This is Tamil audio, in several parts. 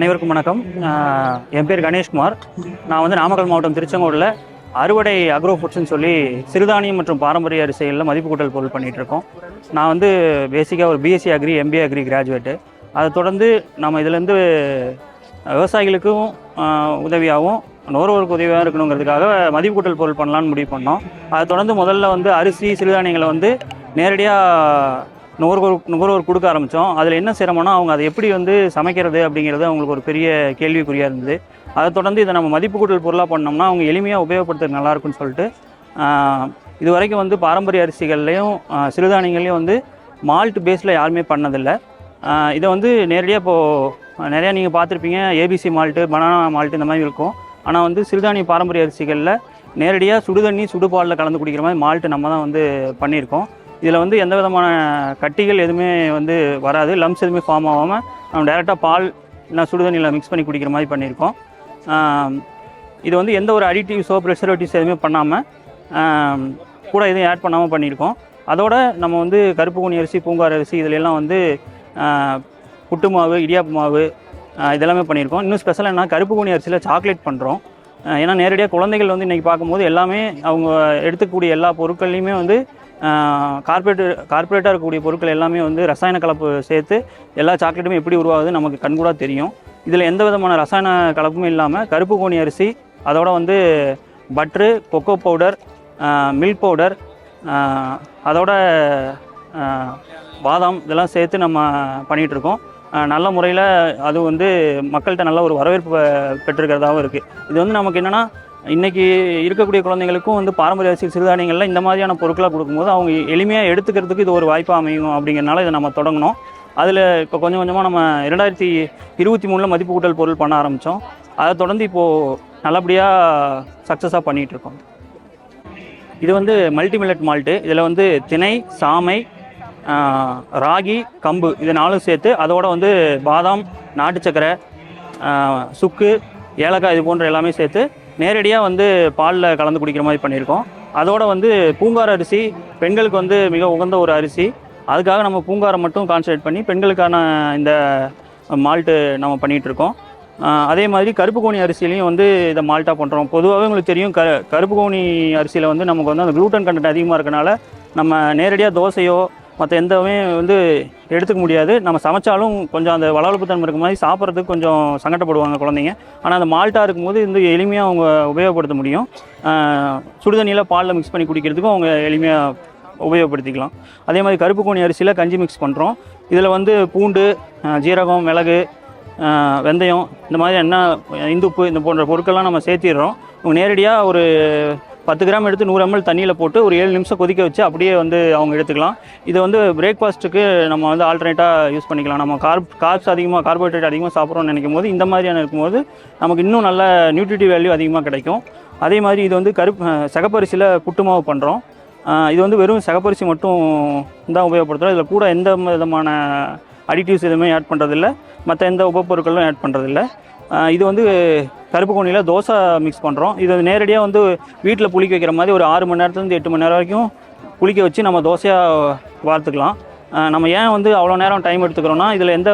அனைவருக்கும் வணக்கம். என் பேர் கணேஷ்குமார். நான் வந்து நாமக்கல் மாவட்டம் திருச்செங்கோடில் அறுவடை அக்ரோ ஃபுட்ஸ்ன்னு சொல்லி சிறுதானியம் மற்றும் பாரம்பரிய அரிசிகளில் மதிப்பு கூட்டல் பொருள் பண்ணிகிட்ருக்கோம். நான் வந்து பேசிக்காக ஒரு BSc agri, MBA agri graduate. அதை தொடர்ந்து நம்ம இதிலேருந்து விவசாயிகளுக்கும் உதவியாகவும் நுகர்வோருக்கு உதவியாக இருக்கணுங்கிறதுக்காக மதிப்பு கூட்டல் பொருள் பண்ணலான்னு முடிவு பண்ணோம். அதை தொடர்ந்து முதல்ல வந்து அரிசி, சிறுதானியங்களை வந்து நேரடியாக நுகர்வோர் கொடுக்க ஆரம்பித்தோம். அதில் என்ன சிரமம்னா அவங்க அதை எப்படி வந்து சமைக்கிறது அப்படிங்கிறது அவங்களுக்கு ஒரு பெரிய கேள்விக்குறியாக இருந்தது. அதை தொடர்ந்து இதை நம்ம மதிப்பு கூட்டல் பொருளாக பண்ணோம்னா அவங்க எளிமையாக உபயோகப்படுத்துறது நல்லாயிருக்குன்னு சொல்லிட்டு இது வரைக்கும் வந்து பாரம்பரிய அரிசிகள்லேயும் சிறுதானியங்கள்லேயும் வந்து மால்ட் பேஸில் யாருமே பண்ணதில்லை. இதை வந்து நேரடியாக இப்போது நிறையா நீங்கள் பார்த்துருப்பீங்க, ஏபிசி மால்ட்டு, பனானா மால்ட்டு இந்த மாதிரி இருக்கும். ஆனால் வந்து சிறுதானிய பாரம்பரிய அரிசிகளில் நேரடியாக சுடுதண்ணி சுடுபாலில் கலந்து குடிக்கிற மாதிரி மால்ட்டு நம்ம தான் வந்து பண்ணியிருக்கோம். இதில் வந்து எந்த விதமான கட்டிகள் எதுவுமே வந்து வராது, லம்ஸ் எதுவுமே ஃபார்ம் ஆகாமல் நம்ம டேரெக்டாக பால் இல்லை சுடுதண்ணியில் மிக்ஸ் பண்ணி குடிக்கிற மாதிரி பண்ணியிருக்கோம். இது வந்து எந்த ஒரு அடிட்டிவ்ஸோ ப்ரிசர்வேட்டிவ்ஸ் எதுவுமே பண்ணாமல் கூட எதுவும் ஆட் பண்ணாமல் பண்ணியிருக்கோம். அதோட நம்ம வந்து கருப்பு கவுனி அரிசி, பூங்கார் அரிசி இதிலெல்லாம் வந்து புட்டு மாவு, இடியாப்பு மாவு இதெல்லாமே பண்ணியிருக்கோம். இன்னும் ஸ்பெஷலாக என்ன, கருப்பு கவுனி அரிசியில் சாக்லேட் பண்ணுறோம். ஏன்னா நேரடியாக குழந்தைகள் வந்து இன்றைக்கி பார்க்கும்போது எல்லாமே அவங்க எடுத்துக்கூடிய எல்லா பொருட்கள்லையுமே வந்து கார்பரேட்டாக இருக்கக்கூடிய பொருட்கள் எல்லாமே வந்து ரசாயன கலப்பு சேர்த்து எல்லா சாக்லேட்டுமே எப்படி உருவாகுது நமக்கு கண்கூடாக தெரியும். இதில் எந்த விதமான ரசாயன கலப்புமே இல்லாமல் கருப்பு கவுனி அரிசி, அதோட வந்து butter, cocoa powder, milk powder, அதோட பாதாம் இதெல்லாம் சேர்த்து நம்ம பண்ணிகிட்ருக்கோம். நல்ல முறையில் அது வந்து மக்கள்கிட்ட நல்ல ஒரு வரவேற்பு பெற்றிருக்கிறதாகவும் இருக்குது. இது வந்து நமக்கு என்னென்னா, இன்றைக்கி இருக்கக்கூடிய குழந்தைங்களுக்கும் வந்து பாரம்பரிய அரிசி, சிறுதானியங்களில் இந்த மாதிரியான பொருட்களாக கொடுக்கும்போது அவங்க எளிமையாக எடுத்துக்கிறதுக்கு இது ஒரு வாய்ப்பாக அமையும். அப்படிங்கிறனால இதை நம்ம தொடங்கணும். அதில் இப்போ கொஞ்சம் கொஞ்சமாக நம்ம 2023 மதிப்பு கூட்டல் பொருள் பண்ண ஆரம்பித்தோம். அதை தொடர்ந்து இப்போது நல்லபடியாக சக்ஸஸாக பண்ணிகிட்ருக்கோம். இது வந்து மல்டி மில்லட் மால்ட்டு. இதில் வந்து திணை, சாமை, ராகி, கம்பு இது 4 சேர்த்து அதோட வந்து பாதாம், நாட்டு சக்கரை, சுக்கு, ஏலக்காய் இது போன்ற எல்லாமே சேர்த்து நேரடியாக வந்து பாலில் கலந்து குடிக்கிற மாதிரி பண்ணியிருக்கோம். அதோட வந்து பூங்கார் அரிசி பெண்களுக்கு வந்து மிக உகந்த ஒரு அரிசி. அதுக்காக நம்ம பூங்காரை மட்டும் கான்சன்ட்ரேட் பண்ணி பெண்களுக்கான இந்த மால்ட்டு நம்ம பண்ணிகிட்ருக்கோம். அதே மாதிரி கருப்பு கவுனி அரிசிலையும் வந்து இதை மால்ட்டாக பண்ணுறோம். பொதுவாகவே உங்களுக்கு தெரியும், கருப்பு கவுனி அரிசியில் வந்து நமக்கு வந்து அந்த க்ளூட்டன் கண்டென்ட் அதிகமாக இருக்கனால நம்ம நேரடியாக தோசையோ மற்ற எந்தவுமே வந்து எடுத்துக்க முடியாது. நம்ம சமைச்சாலும் கொஞ்சம் அந்த வளவளப்பு தன்மை இருக்க மாதிரி சாப்பிட்றதுக்கு கொஞ்சம் சங்கடப்படுவாங்க குழந்தைங்க. ஆனால் அந்த மால்ட்டாக இருக்கும்போது இந்த எளிமையாக அவங்க உபயோகப்படுத்த முடியும். சுடுதண்ணியில் பாலில் மிக்ஸ் பண்ணி குடிக்கிறதுக்கும் அவங்க எளிமையாக உபயோகப்படுத்திக்கலாம். அதே மாதிரி கருப்பு கவுனி அரிசியில் கஞ்சி மிக்ஸ் பண்ணுறோம். இதில் வந்து பூண்டு, ஜீரகம், மிளகு, வெந்தயம் இந்த மாதிரி இந்துப்பு இந்த போன்ற பொருட்கள்லாம் நம்ம சேர்த்திடுறோம். அவங்க நேரடியாக ஒரு 10 கிராம் எடுத்து 100 ml தண்ணியில் போட்டு ஒரு 7 நிமிஷம் கொதிக்க வச்சு அப்படியே வந்து அவங்க எடுத்துக்கலாம். இதை வந்து பிரேக்ஃபாஸ்ட்டுக்கு நம்ம வந்து ஆல்டர்னேட்டாக யூஸ் பண்ணிக்கலாம். நம்ம கார்ப்ஸ் அதிகமாக, கார்போஹைட்ரேட் அதிகமாக சாப்பிட்றோம்னு நினைக்கும் போது இந்த மாதிரியான இருக்கும்போது நமக்கு இன்னும் நல்ல நியூட்ரிட்டிவ் வேல்யூ அதிகமாக கிடைக்கும். அதே மாதிரி இது வந்து சிகப்பரிசியில் புட்டு மாவு பண்ணுறோம். இது வந்து வெறும் சிகப்பரிசி மட்டும் தான் உபயோகப்படுத்துகிறோம். இதில் கூட எந்த விதமான அடிட்டிவ்ஸ் எதுவுமே ஆட் பண்ணுறதில்ல, மற்ற எந்த உபப்பொருட்களும் ஆட் பண்ணுறதில்ல. இது வந்து கருப்பு கவுனியில் தோசை மிக்ஸ் பண்ணுறோம். இது நேரடியாக வந்து வீட்டில் புளிக்க வைக்கிற மாதிரி ஒரு 6 மணி நேரத்துலேருந்து 8 மணி நேரம் வரைக்கும் புளிக்க வச்சு நம்ம தோசையாக வார்த்துக்கலாம். நம்ம ஏன் வந்து அவ்வளோ நேரம் டைம் எடுத்துக்கிறோன்னா, இதில் எந்த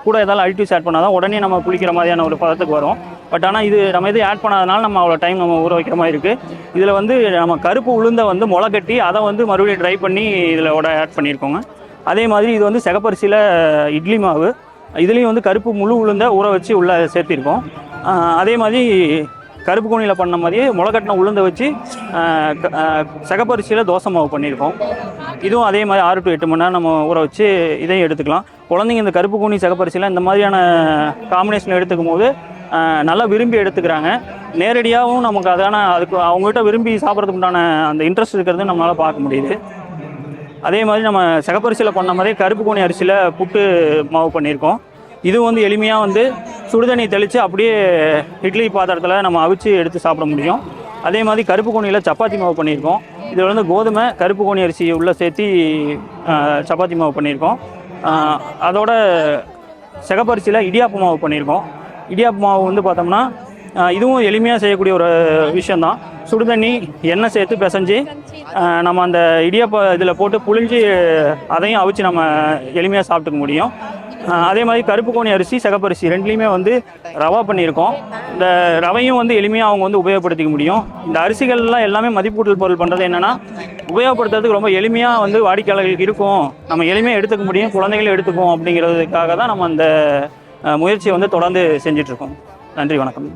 கூட ஏதாவது அடிட்டிவ்ஸ் ஆட் பண்ணால் தான் உடனே நம்ம புளிக்கிற மாதிரியான ஒரு பதத்துக்கு வரும். பட் ஆனால் இது நம்ம எதுவும் ஆட் பண்ணாதனால நம்ம அவ்வளோ டைம் நம்ம ஊற வைக்கிற மாதிரி இருக்குது. இதில் வந்து நம்ம கருப்பு உளுந்தை வந்து முளை கட்டி அதை வந்து மறுபடியும் ட்ரை பண்ணி இதில் ஆட் பண்ணியிருக்கோங்க. அதே மாதிரி இது வந்து சிகப்பரிசியில் இட்லி மாவு. இதுலேயும் வந்து கருப்பு முழு உளுந்தை ஊற வச்சு உள்ளே சேர்த்திருக்கோம். அதே மாதிரி கருப்பு கவுனியில் பண்ண மாதிரியே முளைக்கட்டின உளுந்தை வச்சு சிகப்பரிசியில் தோசை மாவு பண்ணியிருக்கோம். இதுவும் அதே மாதிரி 6 to 8 மணி நேரம் நம்ம ஊற வச்சு இதையும் எடுத்துக்கலாம். குழந்தைங்க இந்த கருப்பு கவுனி சிகப்பரிசியில் இந்த மாதிரியான காம்பினேஷன் எடுத்துக்கும் போது நல்லா விரும்பி எடுத்துக்கிறாங்க. நேரடியாகவும் நமக்கு அதுக்கு அவங்ககிட்ட விரும்பி சாப்பிட்றதுக்கு உண்டான அந்த இன்ட்ரெஸ்ட் இருக்கிறது நம்மளால் பார்க்க முடியுது. அதே மாதிரி நம்ம சிகப்பரிசியில் பண்ண மாதிரி கருப்பு கவுனி அரிசியில் புட்டு மாவு பண்ணியிருக்கோம். இது வந்து எளிமையாக வந்து சுடுதண்ணி தெளித்து அப்படியே இட்லி பாத்திரத்தில் நம்ம அவிச்சு எடுத்து சாப்பிட முடியும். அதே மாதிரி கருப்பு கவுனியில் சப்பாத்தி மாவு பண்ணியிருக்கோம். இதில் வந்து கோதுமை, கருப்பு கவுனி அரிசி உள்ளே சேர்த்து சப்பாத்தி மாவு பண்ணியிருக்கோம். அதோட சிகப்பரிசியில் இடியாப்பு மாவு பண்ணியிருக்கோம். இடியாப்பு மாவு வந்து பார்த்தோம்னா இதுவும் எளிமையாக செய்யக்கூடிய ஒரு விஷயந்தான். சுடுதண்ணி எண்ணெய் சேர்த்து பிசைஞ்சு நம்ம அந்த இடியாப்ப இதில் போட்டு புழிஞ்சு அதையும் அவிச்சு நம்ம எளிமையாக சாப்பிட்டுக்க முடியும். அதே மாதிரி கருப்பு கோணி அரிசி சிகப்பரிசி ரெண்டுலேயுமே வந்து ரவா பண்ணியிருக்கோம். இந்த ரவையும் வந்து எளிமையாக அவங்க வந்து உபயோகப்படுத்திக்க முடியும். இந்த அரிசிகள்லாம் எல்லாமே மதிப்பூட்டல் பொருள் பண்ணுறது என்னென்னா உபயோகப்படுத்துறதுக்கு ரொம்ப எளிமையாக வந்து வாடிக்கையாளர்களுக்கு இருக்கும், நம்ம எளிமையாக எடுத்துக்க முடியும், குழந்தைகளும் எடுத்துக்கும் அப்படிங்கிறதுக்காக தான் நம்ம அந்த முயற்சியை வந்து தொடர்ந்து செஞ்சிட்ருக்கோம். நன்றி, வணக்கம்.